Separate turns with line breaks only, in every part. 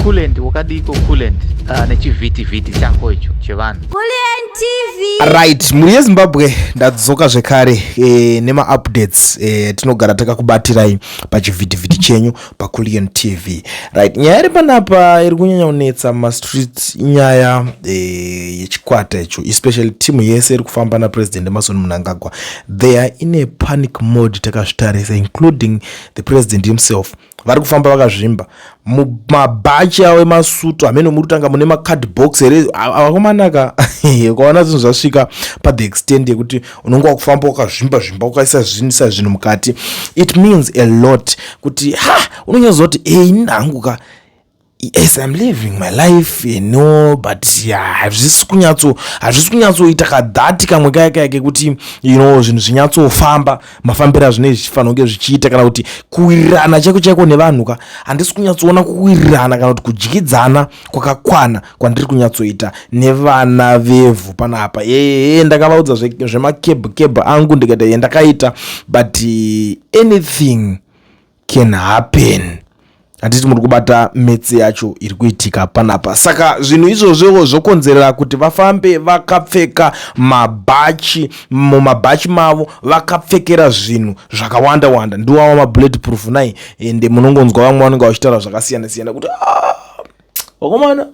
Coolant wakadiko coolant nechivhiti chako icho chevanhu.
Coolant TV.
Right, muri yeZimbabwe ndadzoka zvekare nema-updates tinogara takakubatirai pachivhiti chenyu paCoolant TV. Right, nyaya iri panapa iri kunyanya kunetsa mumastreets inyaya yechikwata icho, especially timu yese iri kufamba naPresident Emmerson Mnangagwa. They are in a panic mode takazvitarisa, including the president himself. Vari kufamba vakazvimba mumabhachi avo emasutu amene muri kutanga mune macardbox here avakomanaka ukaona zvinhu zvasvika paThe extent yekuti unonge wakufamba wakazvimba ukaisa zvinhu mukati. It means a lot kuti unonyazoti inini hanguka yes, I'm living my life, but hazvisi kunyatsoita kadhati kamwe kayake kuti zvinhu zvinyatsofamba mafambiro azvinenge zvichifanira kunge zvichiita, kana kuti kuwirirana chaiko nevanhu handisi kunyatsoona kuwirirana kana kuti kudyidzana kwakakwana kwandiri kunyatsoita nevana vevhu panapa. Ndakavaudza zvemakebhukebhu angu ndikati ndakaita, but anything can happen. Handiti muri kubata metse yacho iri kuitika panapa. Saka zvinhu izvozvo zvokonzerera kuti vafambe vakapfeka mabhachi, mumabhachi mavo vakapfekera zvinhu zvakawanda ndiwawo mabulletproof nai, ende munongonzwa vamwe vanenge vachitaura zvakasiyana kuti vakomana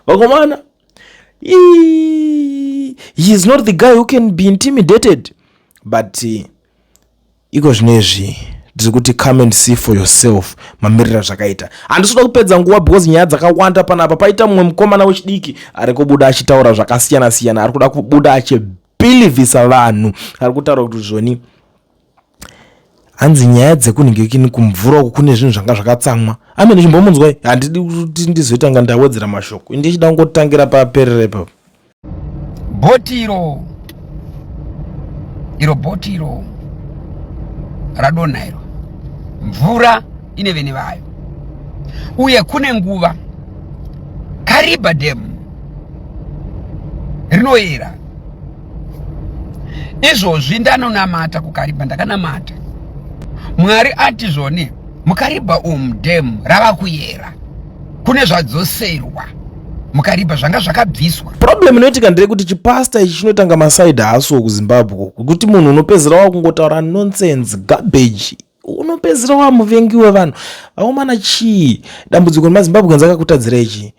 vakomana he is not the guy who can be intimidated, but iko zvinezvi ndiri kuti come and see for yourself mamirira zvakaita. Handisida kupedza nguva because nyaya dzakawanda panapa. Paita mumwe mukomana wechidiki ari kubuda achitaura zvakasiyana, ari kuda kubuda achibhilivhisa vanhu, ari kutaura kuti zvoni hanzi nyaya dzekunhingikini kumvura uku kune zvinhu zvanga zvakatsamwa. Amene chimbomunzwa handidi kuti ndizoita ndawedzera mashoko, ndichida kungotangira paperere ipapo.
Bhotiro radonha iro, mvura ine vene vayo, uye kune nguva Kariba Dam rinoyera. Izvozvi ndanonamata kuKariba, ndakanamata Mwari ati zvone muKariba Dam rava kuyera, kune zvadzoserwa muKariba zvanga zvakabviswa.
Problem inoitika ndeyekuti chipasta ichi chinotanga maside hustle kuZimbabwe, kuti munhu unopedzera wakungotaura nonsense garbage, unopedzera wamuvengi wevanhu. Vakomana chii dambudziko remaZimbabwe akakutadzira ichi?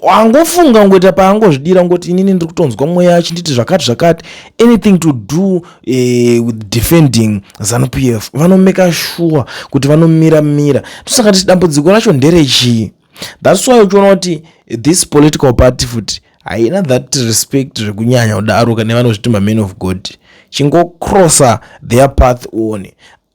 Wangofunga ngoita paangozvidira ngoti inini ndiri kutonzwa mweya yacho nditi zvakati anything to do with defending ZANU-PF vanomeka sure kuti vanomira. Tusaka kuti dambudziko racho nderechi. That's why uchiona kuti this political party futi haina that respect zvekunyanya kudaro kana vanozviti men of God, chingocrossa their path one.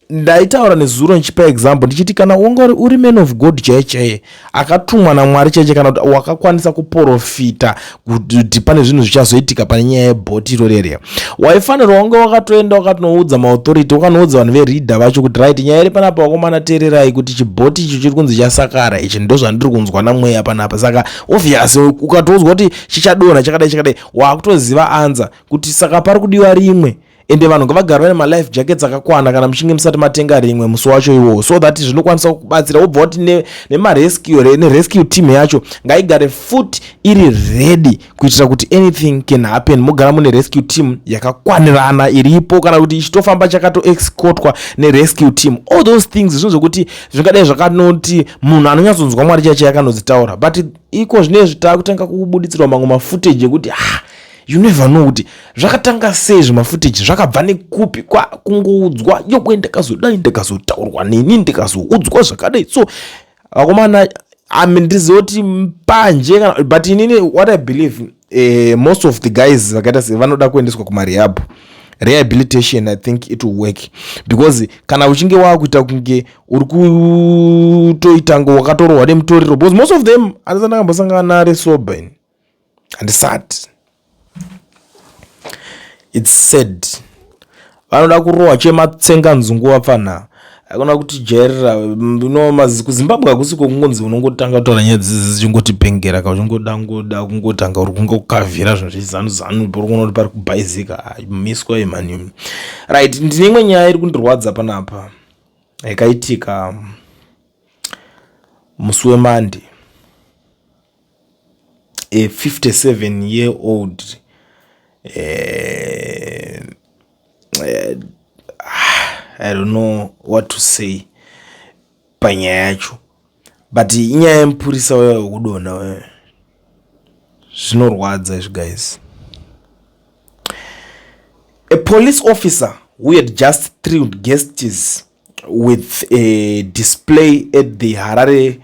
Ndaitaura nezuro nchipa example ndichiti kana uri man of God chaiye akatumwa naMwari chaiye, kana kuti wakakwanisa kuprofita kuti pane zvinhu zvichazoitika pane nyaya yebhotiro rere, waifanirwa wange wakatoenda wakatonoudza maauthority, wakanoudza vanhu vereader vacho kuti right, nyaya iri panapa wakomana teererai kuti chibhoti icho chiri kunzi chasakara ichi ndo zvandiri kunzwa namweya panapa. Saka obviously ukatoudzwa kuti chichadonha chakadai wakutoziva anza kuti saka pari kudiwa rimwe, ende vanhu ngavagara vane malife jackets akakwana kana muchinge musati matenga rimwe musi wacho iwowo, so that zvinokwanisa kubatsira. Wobva kuti nerescue team yacho ngaigare futi iri ready kuitira kuti anything can happen. Mogara mune rescue team yakakwanirana iripo, kana kuti ichitofamba chakato-escortwa nerescue team. All those things zvinhu zvokuti zvingadai zvakanoti munhu anonyatsonzwa Mwari chaiye akanodzitaura, but iko zvinezvi taakutanga kubuditsirwa mamwe mafootage ekuti you never know kuti zvakatanga sei zvimafootage, zvakabva nekupi, kungoudzwa yokwe ndakazodai ndikazotaurwa nini ndikazoudzwa zvakadai. So vakomana ndizoti mbanje kana, but inini what I believe most of the guys vakaita vanoda kuendeswa kumarehab. Rehabilitation I think it will work, because kana uchinge wakuita kunge uri kutoitanga wakatorohwa nemutoriro, because most of them andisana kambosangana nare sober and sad. It's sad. Vanoda kurohwa chematsenga nzungu wapfana. Akona kuti jairira kuZimbabwe akusiko kungonzi unongotanga kutaura nyaya dzichingotipengera ka uchingoda kungotanga uri kungokavhira zvinhu zvechizanu pari kuona kuti pari kubhaizika miswa imani. Right, ndine imwe nyaya iri kundirwadza panapa yakaitika musi weMonday, a 57-year-old I don't know what to say panyaya yacho, but inyaya yemupurisa wekudonha zvinorwadza izvi guys. A police officer who had just thrilled guests with a display at the Harare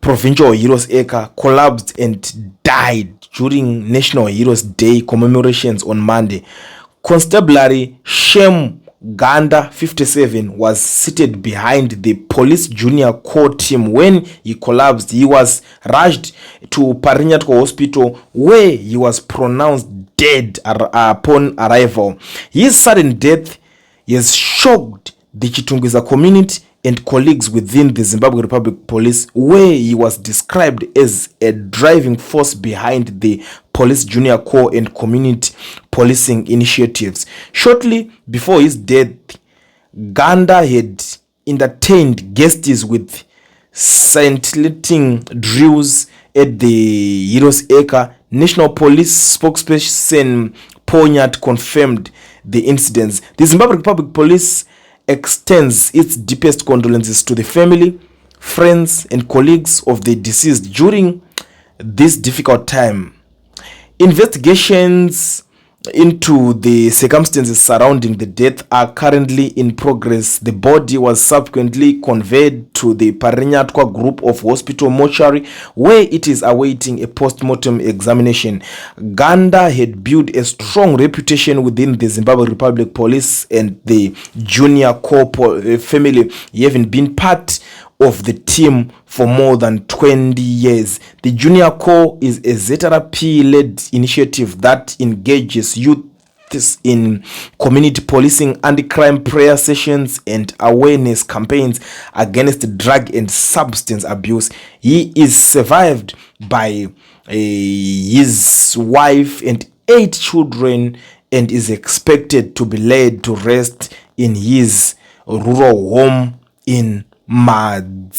Provincial Heroes Acre collapsed and died during National Heroes Day commemorations on Monday. Constabulary Shem Ganda, 57, was seated behind the police junior corps team. When he collapsed, he was rushed to Parinyatko Hospital, where he was pronounced dead upon arrival. His sudden death has shocked the Chitungiza community and colleagues within the Zimbabwe Republic Police, where he was described as a driving force behind the police junior corps and community policing initiatives. Shortly before his death, Ganda had entertained guests with scintillating drills at the Heroes Acre. National Police spokesperson Ponyat confirmed the incidents. The Zimbabwe Republic Police extends its deepest condolences to the family, friends, and colleagues of the deceased during this difficult time. Investigations into the circumstances surrounding the death are currently in progress. The body was subsequently conveyed to the Parinyatwa Group of Hospital mortuary, where it is awaiting a post-mortem examination. Ganda had built a strong reputation within the Zimbabwe Republic Police and the Junior Corps family, having been part of the team for more than 20 years. The Junior Corps is a ZRP-led initiative that engages youth in community policing, anti-crime prayer sessions, and awareness campaigns against drug and substance abuse. He is survived by his wife and 8 children and is expected to be laid to rest in his rural home in Madziva.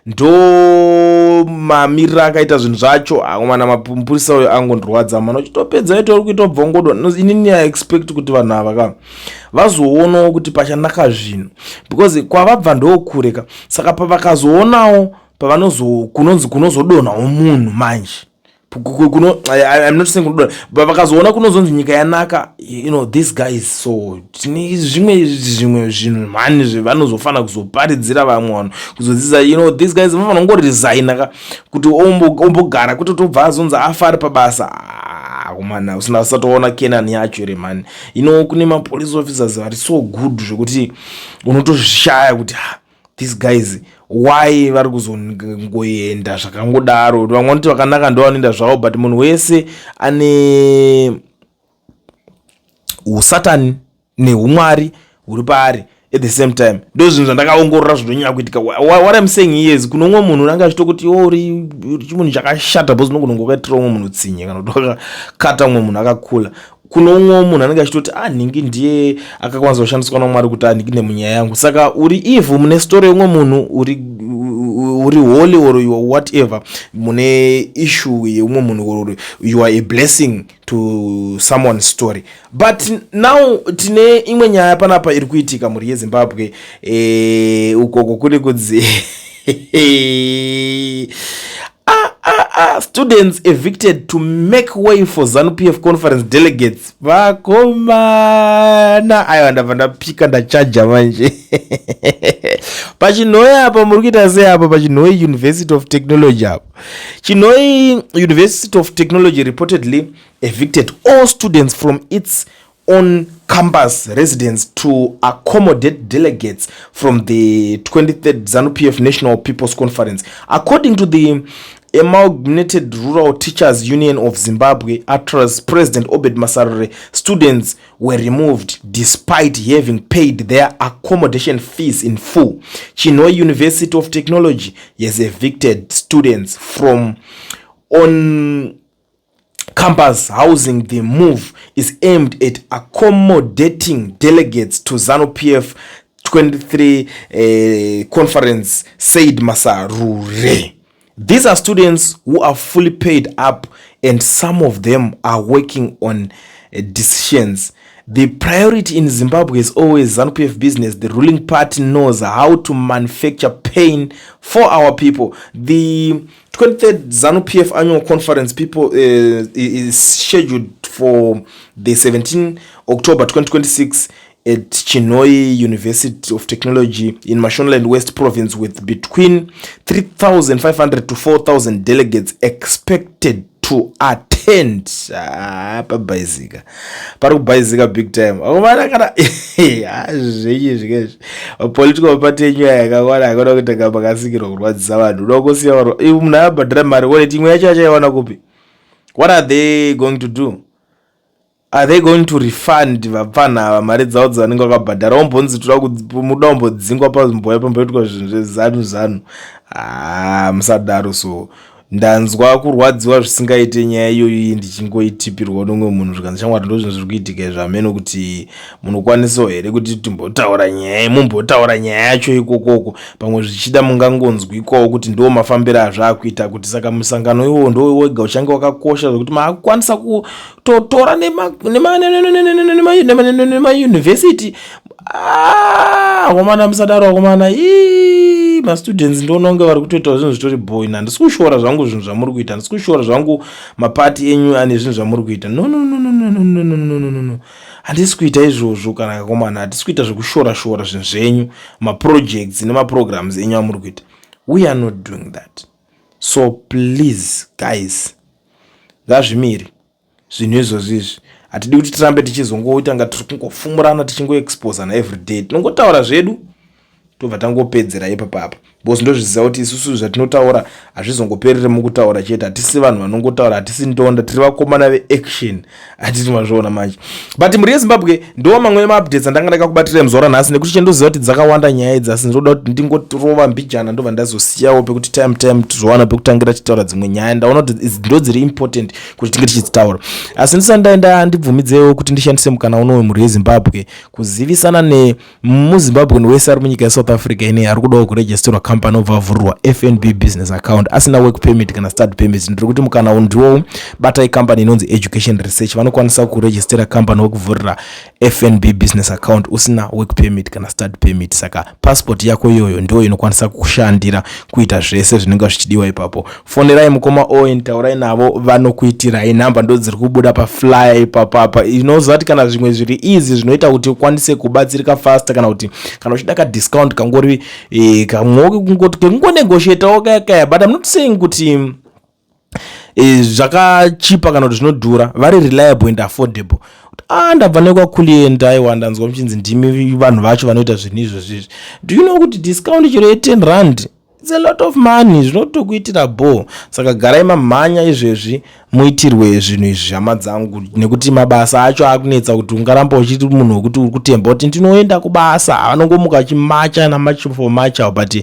Ndo mamirira akaita zvinhu zvacho akomana mapurisa uyo angondorwadza mana uchitopedza ito uri kuita bvongodo. Inini I expect kuti vanhu ava vazoonawo kuti pachanaka zvinhu because kwavabva ndokureka. Saka pavakazoonawo kunozodonhawo munhu manje I'm not saying vakazoona kunozonzi nyika yanaka, you know, this guy is so zvimwe zvinhu mani zvevanozofana kuzoparidzira vamwe vanhu kuzodzidza, you know, this guys vanofana kungoresigna kuti ombogara kuti tobva azonzi afa ari pabasa. Kumana usina satoona Kenan yacho ere man, you know, kune ma police officers are so good zvekuti unotoshaya kuti these guys why vari kuzongoenda zvakangodaro. Vamwe vanoti vakanaka ndo vanoenda zvavo, but munhu wese ane usatani neumwari huri paari at the same time. Ndo zvinhu zvandakaongorora zvinonyanya kuitika. What I'm saying is kuno umwe munhu unanga achitoti uri chimunhu chakashata bhozi nokunongo kaitira umwe munhu tsinye kana kuti wakakata umwe munhu akakula. Kuno umwe munhu anenge achitoti nhingi ndiye akakwanisa kushandiswa naMwari kuti nhingi nemunyaya yangu. Saka uri evil mune story umwe munhu, uri holy or whatever mune issue yeumwe munhu, or you are a blessing to someone's story. But now tine imwe nyaya panapa iri kuitika muri yeZimbabwe ukoko kuri kudzi students evicted to make way for ZANU-PF conference delegates. Vakomana ayo ndabva ndapika ndachaja manje. Pachinoi apa muri kuita sei apa pachinoi University of Technology apa. Chinoi University of Technology reportedly evicted all students from its on campus residence to accommodate delegates from the 23rd ZANU-PF National People's Conference. According to the Amalgamated Rural Teachers Union of Zimbabwe, ATRA's President Obed Masarure, students were removed despite having paid their accommodation fees in full. Chinoi University of Technology has evicted students from on campus housing. The move is aimed at accommodating delegates to ZANU-PF 23 conference, Said Masarure. These are students who are fully paid up, and some of them are working on decisions. The priority in Zimbabwe is always ZANU-PF business. The ruling party knows how to manufacture pain for our people. The 23rd ZANU-PF annual conference is scheduled for the 17th October 2026 at Chinhoyi University of Technology in Mashonaland West Province, with between 3,500 to 4,000 delegates expected to attend. Pabaizika big time. Political party yakakwana kutanga pakasikira kurwadzisa vanhu. Unokosiya munhu abhadhara mari wallet imwe yacho achaiwana kupi? What are they going to do? Are they going to refund vapfana mari dzavo dzanenge vakabhadhara? Ombonzi muda ombodzingwa pazimboya pamboitwa zvinhu zvezanu. Musadaro. So ndanzwa kurwadziwa zvisingaite nyaya iyoyi ndichingoitipirwa nomwe munhu zvikanzi shamwari ndo zvinhu zviri kuitika zvamene kuti munokwanisawo here kuti timbotaura nyaya yacho ikokoko, pamwe zvichida mungangonzwikwawo kuti ndo mafambiro azvakuita, kuti saka musangano iwo ndo wega uchange wakakosha zvokuti maakukwanisa kutotora nemayunivhesiti. Wakomana musadaro, wakomana students ndononge vari kutoita zvinhu zvitori boy. Handisi kushora zvangu zvinhu zvamuri kuita, handisi kushora zvangu mapati enyu ane zvinhu zvamuri kuita. No. Handisi kuita izvozvo kana kakomana, handisi kuita zvekushora zvinhu zvenyu, maprojects nemaprograms enyu amuri kuita. We are not doing that. So please guys, ngazvimire zvinhu izvozvo izvi. Hatidi kuti tirambe tichizongoita nga tiri kungofumurana tichingoexposana everyday. Tinongotaura zvedu tobva tangopedzera ipapapa, because ndozviziva kuti isusu zvatinotaura hazvizongoperere mukutaura chete. Hatisi vanhu vanongotaura, hatisi ndonda, tiri vakomana veaction. Hatiti mazviona manje. But mhuri yeZimbabwe ndo mamwe maupdates andanga kubatira muzora nhasi, nekuti chendoziva kuti dzakawanda nyaya idzi, asi ndoda kuti ndingotirova mbijana ndobva ndazosiyawo pekuti time tizowana pekutangira tichitaura dzimwe nyaya. Ndaona kuti ndo dziri important kuti tinge tichitaura. Asi ndisandaenda ndibvumidzewo kuti ndishandise mukana uno mhuri yeZimbabwe kuzivisana nemuZimbabwe wese ari munyika yeSouth Africa ine ari kudawo kuregisterwa company obva avhurwa FNB business account asina work permit kana start permit. Ndiri kuti mukana ndiwo batai company inonzi Education Research vanokwanisa kuregistera company wokuvhurira FNB business account usina work permit kana start permit. Saka passport yako iyoyo ndio inokwanisa kushandira kuita zvese zvinenge zvichidiwa ipapo. Fonerai mukoma Owen, taurai navo vanokuitirai. Namba ndo dziri kubuda paflyer ipapapa. Inoziva kuti kana zvimwe zviri easy zvinoita kuti ukwanise kubatsirika fast, kana kuti kana uchida ka discount kangori kungonegotiate kaya. But I'm not saying kuti zvakachipa kana kuti zvinodhura. Vari reliable and affordable. Ndabva nekwakulienda aiwa ndanzwa muchinzi ndimi vanhu vacho vanoita zvinhu izvozvi. Do you know kuti discount chero ye10 it's a lot of money, zvinotokuitira bo. Saka garai mamhanya izvezvi muitirwe zvinhu izvi zvama dzangu, nekuti mabasa acho akunetsa kuti ungaramba uchiti munhu wekuti uri kutemba kuti ndinoenda kubasa, anongomuka achimacha namacho for macha. But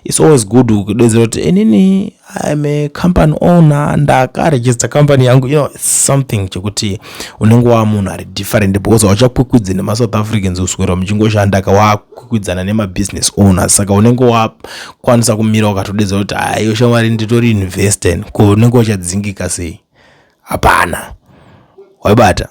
it's always good kudedzera kuti inini I'm a company owner, ndakaregister company yangu. You know, it's something chekuti unenge wa munhu ari different, because wachakwikwidzana nemaSouth Africans uswera muchingoshanda wakwikwidza nemabusiness owners. Saka unenge wakwanisa kumira ukatodedzera kuti ayo shamwari nditori investor, ko unenge wachadzingika sei? Hapana. Waibata.